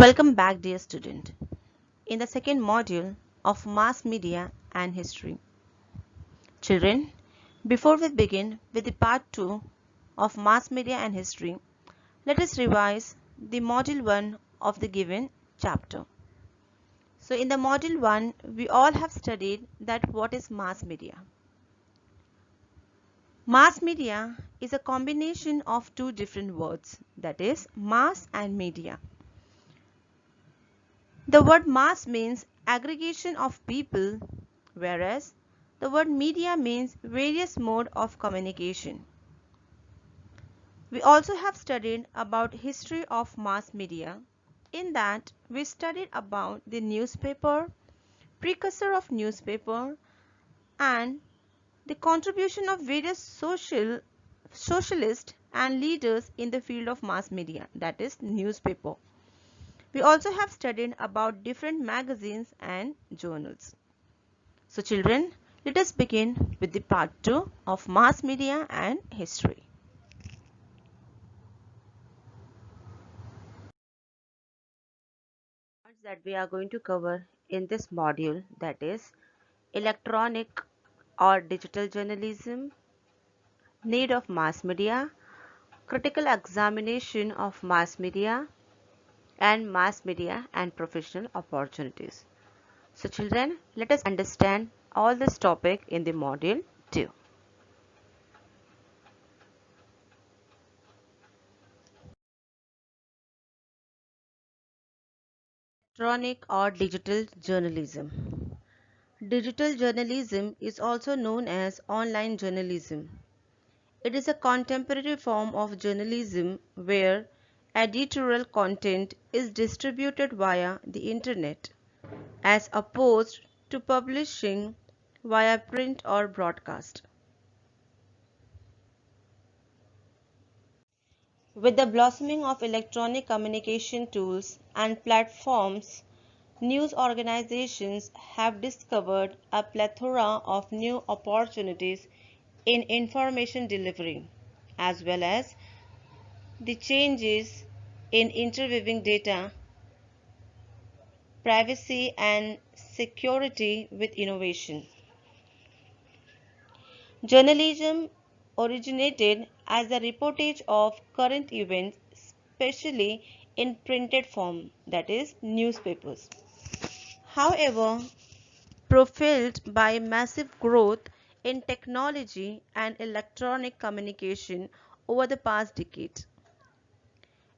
Welcome back, dear student, in the second module of Mass Media and History. Children, before we begin with the part 2 of Mass Media and History, let us revise the module 1 of the given chapter. So in the module 1, we all have studied that what is mass media. Mass media is a combination of two different words, that is mass and media. The word mass means aggregation of people, whereas the word media means various mode of communication. We also have studied about history of mass media. In that, we studied about the newspaper, precursor of newspaper, and the contribution of various socialists and leaders in the field of mass media, that is newspaper. We also have studied about different magazines and journals. So children, let us begin with the part 2 of mass media and history. That we are going to cover in this module, that is electronic or digital journalism, need of mass media, critical examination of mass media and professional opportunities. So children, let us understand all this topic in the module 2. Electronic or digital journalism. Digital journalism is also known as online journalism. It is a contemporary form of journalism where editorial content is distributed via the internet, as opposed to publishing via print or broadcast. With the blossoming of electronic communication tools and platforms, news organizations have discovered a plethora of new opportunities in information delivery, as well as the changes in interweaving data, privacy, and security with innovation. Journalism originated as a reportage of current events, especially in printed form, that is, newspapers. However, propelled by massive growth in technology and electronic communication over the past decade,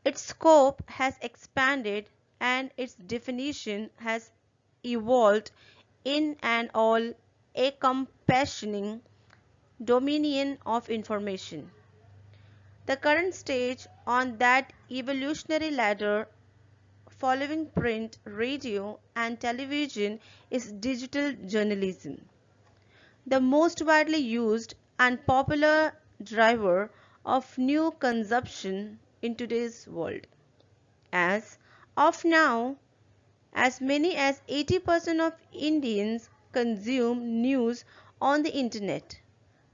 its scope has expanded and its definition has evolved in an all-encompassing dominion of information. The current stage on that evolutionary ladder following print, radio, and television is digital journalism, the most widely used and popular driver of new consumption in today's world. As of now, as many as 80% of Indians consume news on the internet,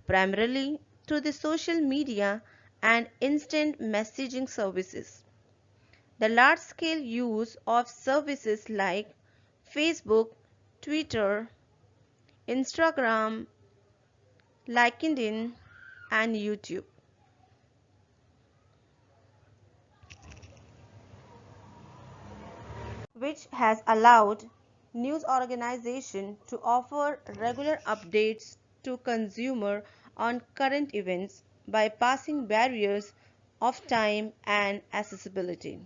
primarily through the social media and instant messaging services. The large-scale use of services like Facebook, Twitter, Instagram, LinkedIn, and YouTube, which has allowed news organizations to offer regular updates to consumer on current events, bypassing barriers of time and accessibility.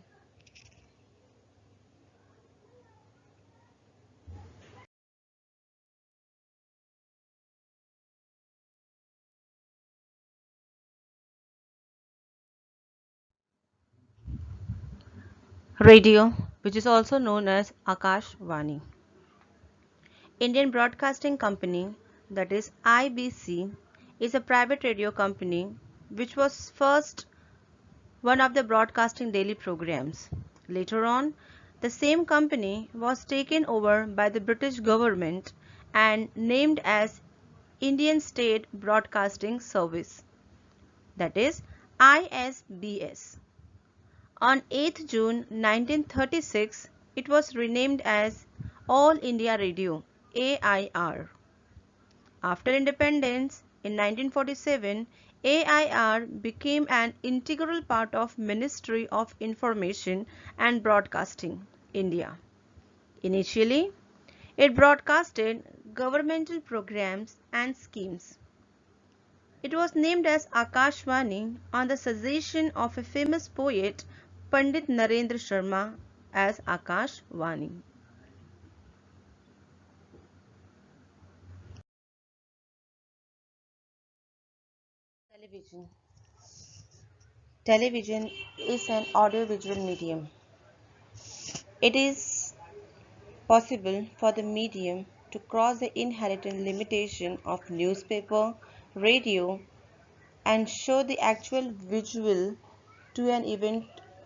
Radio, which is also known as Akashvani. Indian Broadcasting Company, that is IBC, is a private radio company which was first one of the broadcasting daily programs. Later on, the same company was taken over by the British government and named as Indian State Broadcasting Service, that is ISBS. On 8th June 1936, it was renamed as All India Radio (AIR). After independence in 1947, AIR became an integral part of Ministry of Information and Broadcasting, India. Initially, it broadcasted governmental programs and schemes. It was named as Akashvani on the suggestion of a famous poet, Pandit Narendra Sharma, as Akashvani. Television. Television is an audiovisual medium. It is possible for the medium to cross the inherent limitation of newspaper, radio, and show the actual visual to an event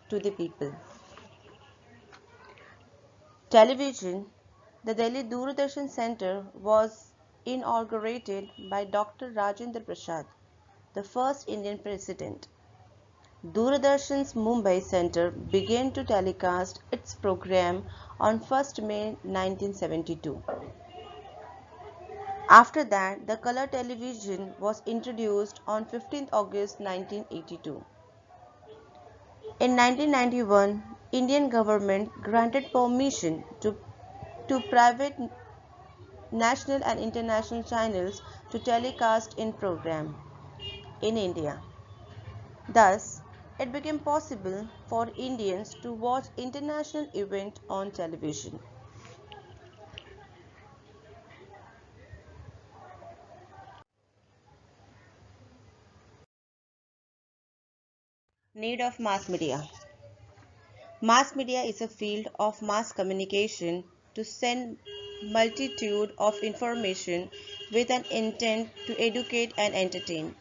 to the people. Television. The Delhi Doordarshan Centre was inaugurated by Dr. Rajendra Prasad, the first Indian president. Doordarshan's Mumbai Centre began to telecast its program on 1st May 1972. After that, the color television was introduced on 15th August 1982. In 1991, Indian government granted permission to private national and international channels to telecast in program in India. Thus, it became possible for Indians to watch international events on television. Need of mass media. Mass media is a field of mass communication to send multitude of information with an intent to educate and entertain.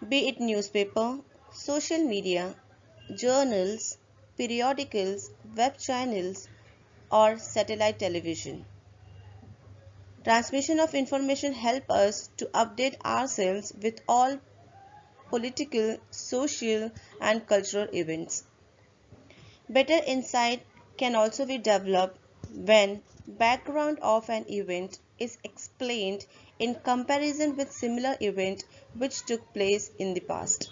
Be it newspaper, social media, journals, periodicals, web channels, or satellite television. Transmission of information help us to update ourselves with all political, social, and cultural events. Better insight can also be developed when background of an event is explained in comparison with similar event which took place in the past.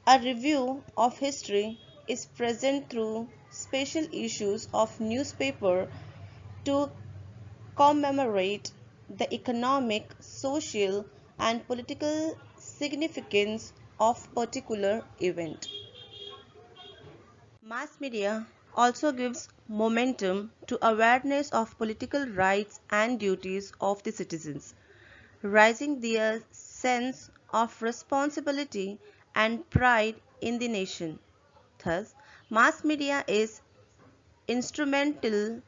A review of history is present through special issues of newspaper to commemorate the economic, social, and political significance of particular event. Mass media also gives momentum to awareness of political rights and duties of the citizens, raising their sense of responsibility and pride in the nation. Thus, mass media is instrumental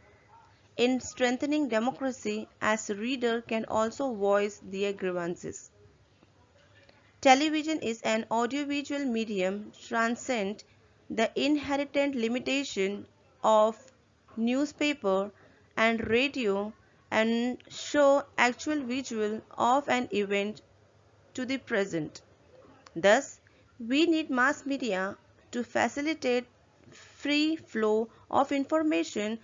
in strengthening democracy as readers can also voice their grievances. Television is an audiovisual medium transcend the inherent limitation of newspaper and radio and show actual visual of an event to the present. Thus, we need mass media to facilitate free flow of information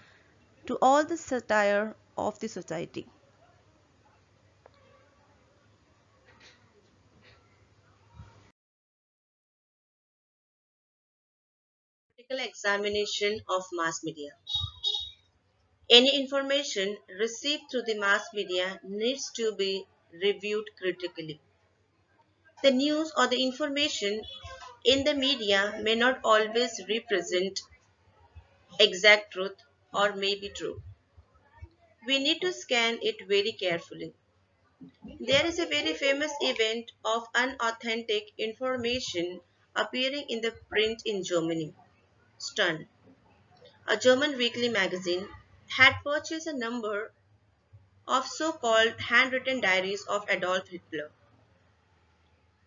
to all the satire of the society. Critical examination of mass media. Any information received through the mass media needs to be reviewed critically. The news or the information in the media may not always represent exact truth or may be true. We need to scan it very carefully. There is a very famous event of unauthentic information appearing in the print in Germany. Stern, a German weekly magazine, had purchased a number of so-called handwritten diaries of Adolf Hitler.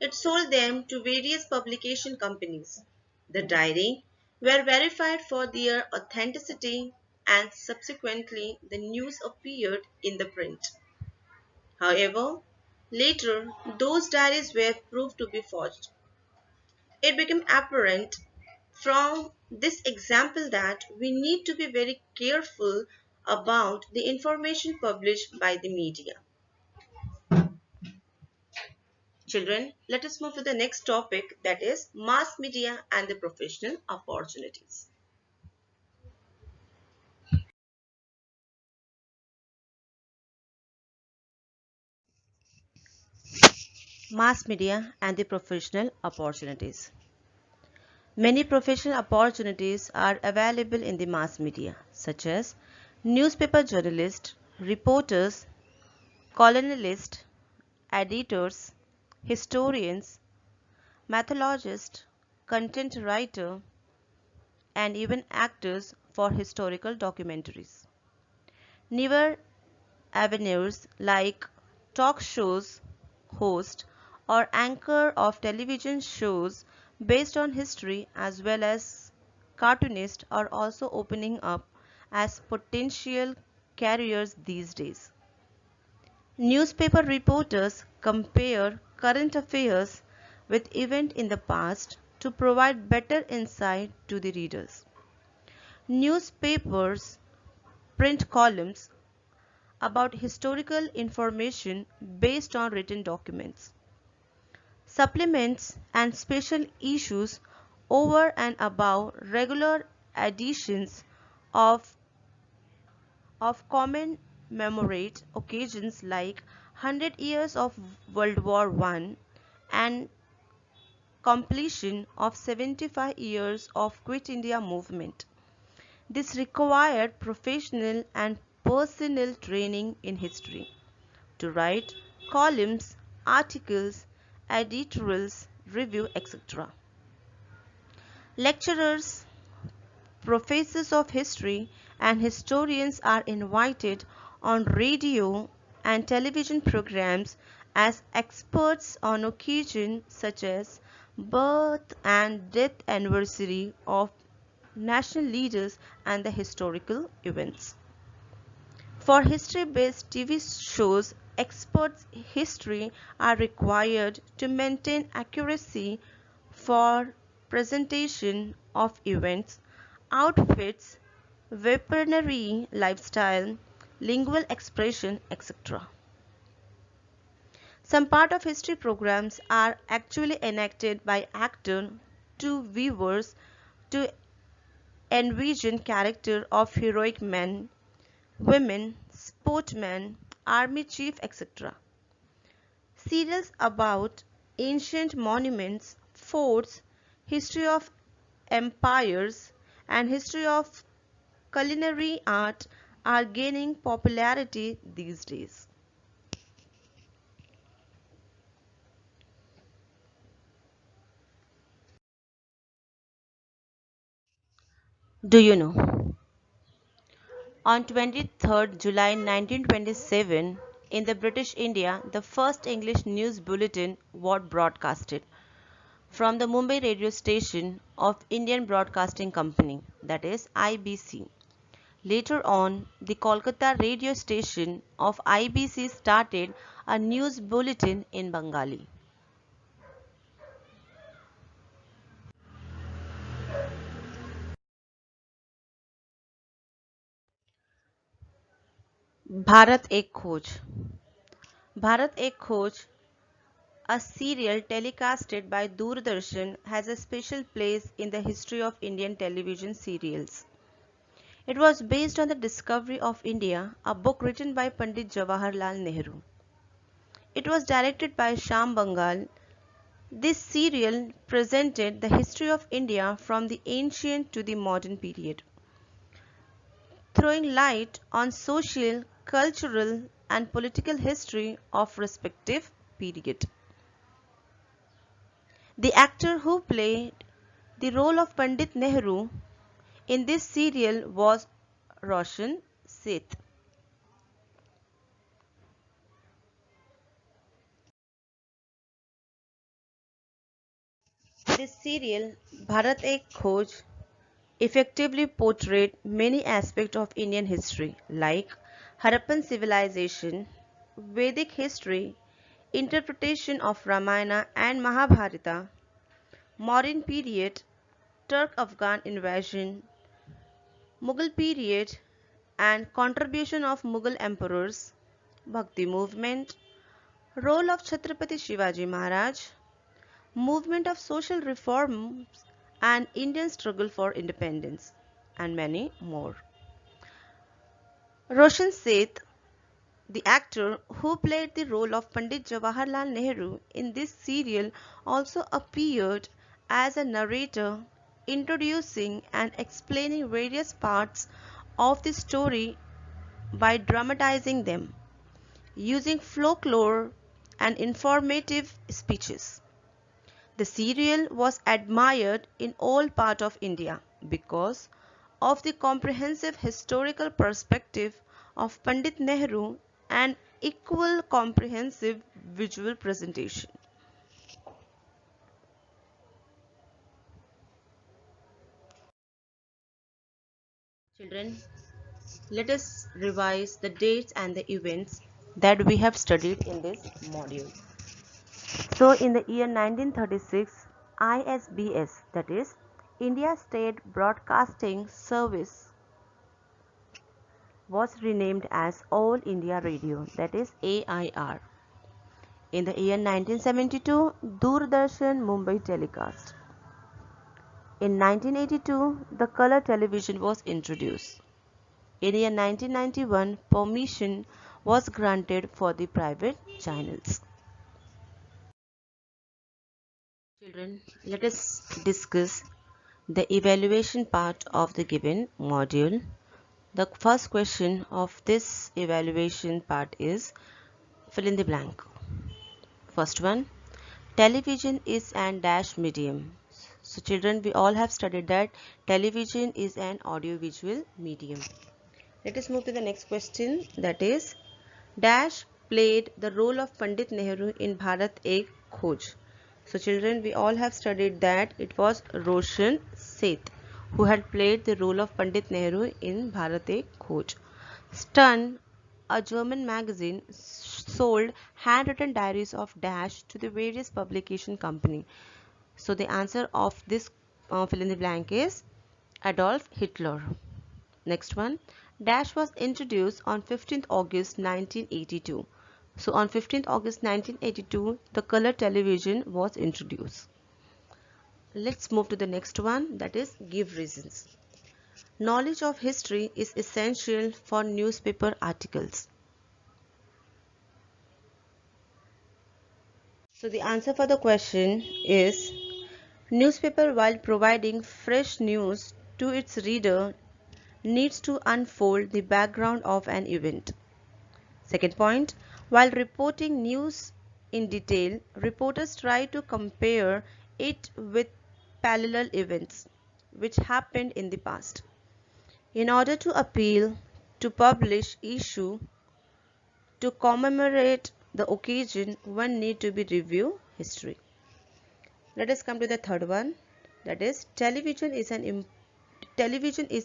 It sold them to various publication companies. The diary were verified for their authenticity and subsequently the news appeared in the print. However, later those diaries were proved to be forged. It became apparent from this example that we need to be very careful about the information published by the media. Children, let us move to the next topic, that is mass media and the professional opportunities. Mass media and the professional opportunities. Many professional opportunities are available in the mass media, such as newspaper journalists, reporters, columnists, editors, historians, mythologists, content writer, and even actors for historical documentaries. Newer avenues like talk shows host or anchor of television shows based on history as well as cartoonists are also opening up as potential careers these days. Newspaper reporters compare current affairs with events in the past to provide better insight to the readers. Newspapers print columns about historical information based on written documents. Supplements and special issues over and above regular editions of, commemorate occasions like 100 years of World War I and completion of 75 years of Quit India movement. This required professional and personal training in history to write columns, articles, editorials, review, etc. Lecturers, professors of history, and historians are invited on radio and television programs as experts on occasions such as birth and death anniversary of national leaders and the historical events. For history-based TV shows, experts history are required to maintain accuracy for presentation of events, outfits, weaponry, lifestyle, lingual expression, etc. Some part of history programs are actually enacted by actor to viewers to envision character of heroic men, women, sportsmen, army chief, etc. Serials about ancient monuments, forts, history of empires, and history of culinary art are gaining popularity these days. Do you know? On 23rd July 1927, in the British India, the first English news bulletin was broadcasted from the Mumbai radio station of Indian Broadcasting Company, that is IBC. Later on, the Kolkata radio station of IBC started a news bulletin in Bengali. Bharat Ek Khoj. Bharat Ek Khoj, a serial telecasted by Doordarshan, has a special place in the history of Indian television serials. It was based on the Discovery of India, a book written by Pandit Jawaharlal Nehru. It was directed by Shyam Bengal. This serial presented the history of India from the ancient to the modern period, throwing light on social, cultural, and political history of respective period. The actor who played the role of Pandit Nehru in this serial was Roshan Seth. This serial, Bharat Ek Khoj, effectively portrayed many aspects of Indian history like Harappan civilization, Vedic history, interpretation of Ramayana and Mahabharata, modern period, Turk-Afghan invasion, Mughal period and contribution of Mughal emperors, Bhakti movement, role of Chhatrapati Shivaji Maharaj, movement of social reforms and Indian struggle for independence, and many more. Roshan Seth, the actor who played the role of Pandit Jawaharlal Nehru in this serial, also appeared as a narrator, introducing and explaining various parts of the story by dramatizing them, using folklore and informative speeches. The serial was admired in all parts of India because of the comprehensive historical perspective of Pandit Nehru and equal comprehensive visual presentation. Children, let us revise the dates and the events that we have studied in this module. So in the year 1936, ISBS, that is India State Broadcasting Service, was renamed as All India Radio, that is AIR. In the year 1972, Doordarshan Mumbai telecast. In 1982, the color television was introduced. In year 1991, permission was granted for the private channels. Children, let us discuss the evaluation part of the given module. The first question of this evaluation part is fill in the blank. First one, television is an dash medium. So children, we all have studied that television is an audiovisual medium. Let us move to the next question, that is dash played the role of Pandit Nehru in Bharat Ek Khoj. So children, we all have studied that it was Roshan Seth who had played the role of Pandit Nehru in Bharat Ek Khoj. Stun, a German magazine, sold handwritten diaries of Dash to the various publication company. So the answer of this fill in the blank is Adolf Hitler. Next one, Dash was introduced on 15th August 1982. So on 15th August 1982, the color television was introduced. Let's move to the next one, that is give reasons. Knowledge of history is essential for newspaper articles. So the answer for the question is newspaper, while providing fresh news to its reader, needs to unfold the background of an event. Second point, while reporting news in detail, reporters try to compare it with parallel events which happened in the past. In order to appeal to publish issue to commemorate the occasion, one need to be review history. Let us come to the third one, that is television is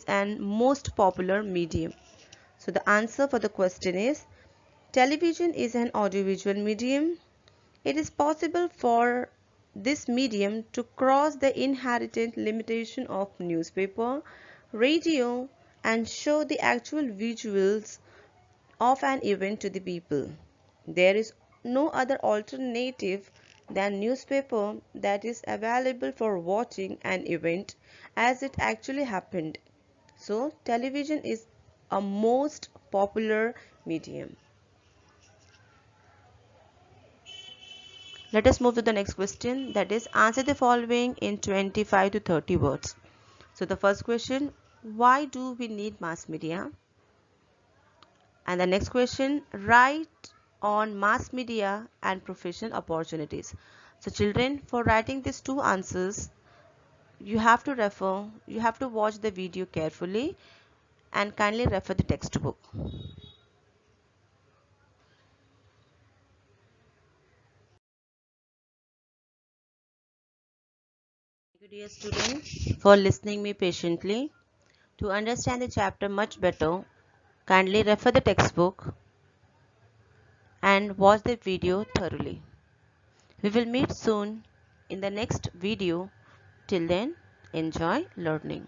an most popular medium. So the answer for the question is television is an audiovisual medium. It is possible for this medium to cross the inherent limitation of newspaper, radio, and show the actual visuals of an event to the people. There is no other alternative than newspaper that is available for watching an event as it actually happened. So television is a most popular medium. Let us move to the next question, that is answer the following in 25 to 30 words. So the first question, why do we need mass media? And the next question, write on mass media and professional opportunities. So children, for writing these two answers, you have to watch the video carefully and kindly refer the textbook. Thank you, dear students, for listening me patiently. To understand the chapter much better, kindly refer the textbook and watch the video thoroughly. We will meet soon in the next video. Till then, enjoy learning.